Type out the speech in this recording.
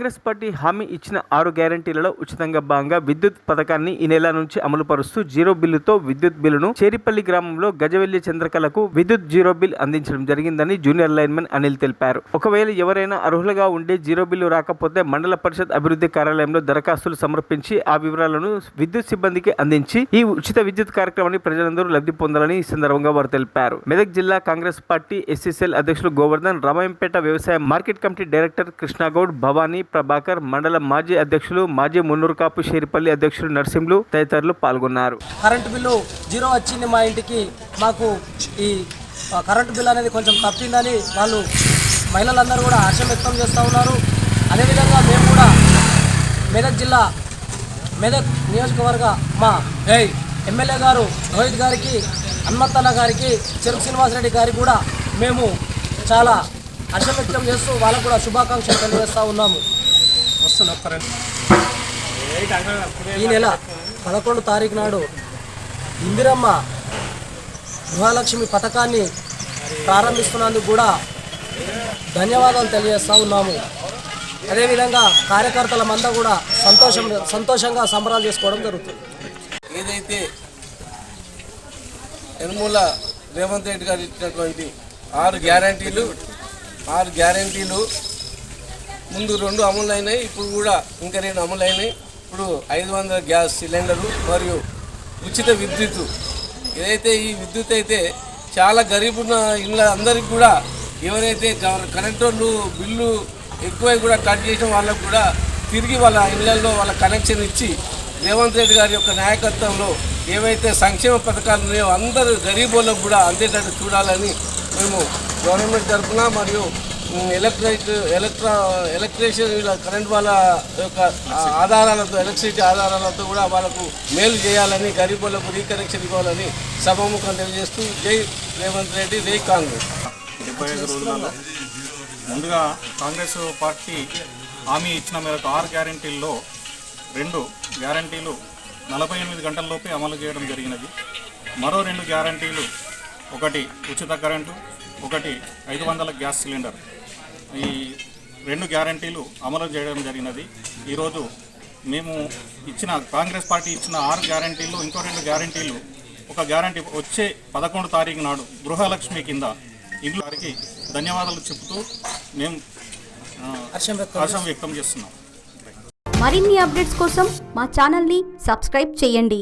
Congress party హామీ ఇచ్చిన 6 గ్యారంటీలలో ఉచితంగా భాగంగా విద్యుత్ పథకాన్ని ఈ నెల నుంచి అమలు పరుస్తూ జీరో బిల్లుతో విద్యుత్ బిల్లును చేరిపల్లి గ్రామంలో గజవెల్లి చంద్రకళకు విద్యుత్ జీరో బిల్ అందించడం జరిగిందని జూనియర్ లైన్మెన్ అనిల్ తెలిపారు. ఒకవేళ ఎవరైనా అర్హులుగా ఉండి జీరో బిల్లు రాకపోతే మండల పరిషత్ అభివృద్ధి కార్యాలయంలో దరఖాస్తులు సమర్పించి ఆ వివరాలను విద్యుత్ సిబ్బందికి అందించి ఈ ఉచిత విద్యుత్ కార్యక్రమాన్ని ప్రజలందరూ లబ్ధి పొందాలని ఈ సందర్భంగా వారు తెలిపారు. మెదక్ జిల్లా కాంగ్రెస్ పార్టీ ఎస్సీసీఎల్ అధ్యక్షులు గోవర్ధన్, రామాయంపేట వ్యవసాయ market committee director Krishna Goud, Bhavani, Prabhakar, మండల మాజీ అధ్యక్షులు, మాజీ మున్నూరు కాపు షేరిపల్లి అధ్యక్షులు నర్సింహులు తదితరులు పాల్గొన్నారు. కరెంటు బిల్లు జీరో వచ్చింది మా ఇంటికి. మాకు ఈ కరెంటు బిల్లు అనేది కొంచెం తప్పిందని వాళ్ళు మహిళలందరూ కూడా హర్షం వ్యక్తం చేస్తూ ఉన్నారు. అదేవిధంగా మేము కూడా మెదక్ జిల్లా మెదక్ నియోజకవర్గ మా ఎమ్మెల్యే గారు రోహిత్ గారికి, హనుమంతన్న గారికి, చెరుకు శ్రీనివాసరెడ్డి గారికి కూడా మేము చాలా హర్షం వ్యక్తం చేస్తూ వాళ్ళకు కూడా శుభాకాంక్షలు తెలియజేస్తూ ఉన్నాము. ఈ నెల 11 తారీఖు నాడు ఇందిరమ్మ గృహలక్ష్మి పథకాన్ని ప్రారంభిస్తున్నందుకు కూడా ధన్యవాదాలు తెలియజేస్తూ ఉన్నాము. అదేవిధంగా కార్యకర్తలమంతా కూడా సంతోషంగా సంబరాలు చేసుకోవడం జరుగుతుంది. ఏదైతే యనమల రేవంత్ రెడ్డి గారు ఇచ్చినటువంటి 6 గ్యారంటీలు ముందు 2 అమలైనాయి, ఇప్పుడు కూడా ఇంకా 2 అమలైనాయి. ఇప్పుడు 500 గ్యాస్ సిలిండరు మరియు ఉచిత విద్యుత్. ఏదైతే ఈ విద్యుత్ అయితే చాలా గరీబున్న ఇళ్ళ అందరికి కూడా, ఎవరైతే కరెంటు బిల్లు ఎక్కువై కూడా కట్ చేసిన వాళ్ళకు కూడా తిరిగి వాళ్ళ ఇళ్లలో వాళ్ళ కనెక్షన్ ఇచ్చి రేవంత్ రెడ్డి గారి యొక్క నాయకత్వంలో ఏవైతే సంక్షేమ పథకాలు ఉన్నాయో అందరూ గరీబులకు కూడా అందేటట్టు చూడాలని మేము గవర్నమెంట్ తరఫున మరియు ఎలక్ట్రీషియన్ కరెంట్ వాళ్ళ యొక్క ఆధారాలతో, ఎలక్ట్రిసిటీ ఆధారాలతో కూడా వాళ్ళకు మేలు చేయాలని, గరీబులకు రీకనెక్షన్ ఇవ్వాలని సభాముఖం తెలియజేస్తూ జై రేవంత్ రెడ్డి, జై కాంగ్రెస్. 75 రోజులలో ముందుగా కాంగ్రెస్ పార్టీ హామీ ఇచ్చిన మేరకు 6 గ్యారంటీల్లో 2 గ్యారంటీలు 48 గంటల్లోపే అమలు చేయడం జరిగినది. మరో 2 గ్యారంటీలు, ఒకటి ఉచిత కరెంటు, ఒకటి 500 గ్యాస్ సిలిండర్. ఈ 2 గ్యారంటీలు అమలు చేయడం జరిగినది. ఈరోజు మేము కాంగ్రెస్ పార్టీ ఇచ్చిన 6 గ్యారంటీలు, ఇంకో 2 గ్యారంటీలు, ఒక గ్యారంటీ వచ్చే 11 తారీఖు నాడు గృహలక్ష్మి కింద ఇంట్లో వారికి ధన్యవాదాలు చెబుతూ మేము హర్షం వ్యక్తం చేస్తున్నాం. మరిన్ని అప్డేట్స్ కోసం మా ఛానల్ని సబ్స్క్రైబ్ చేయండి.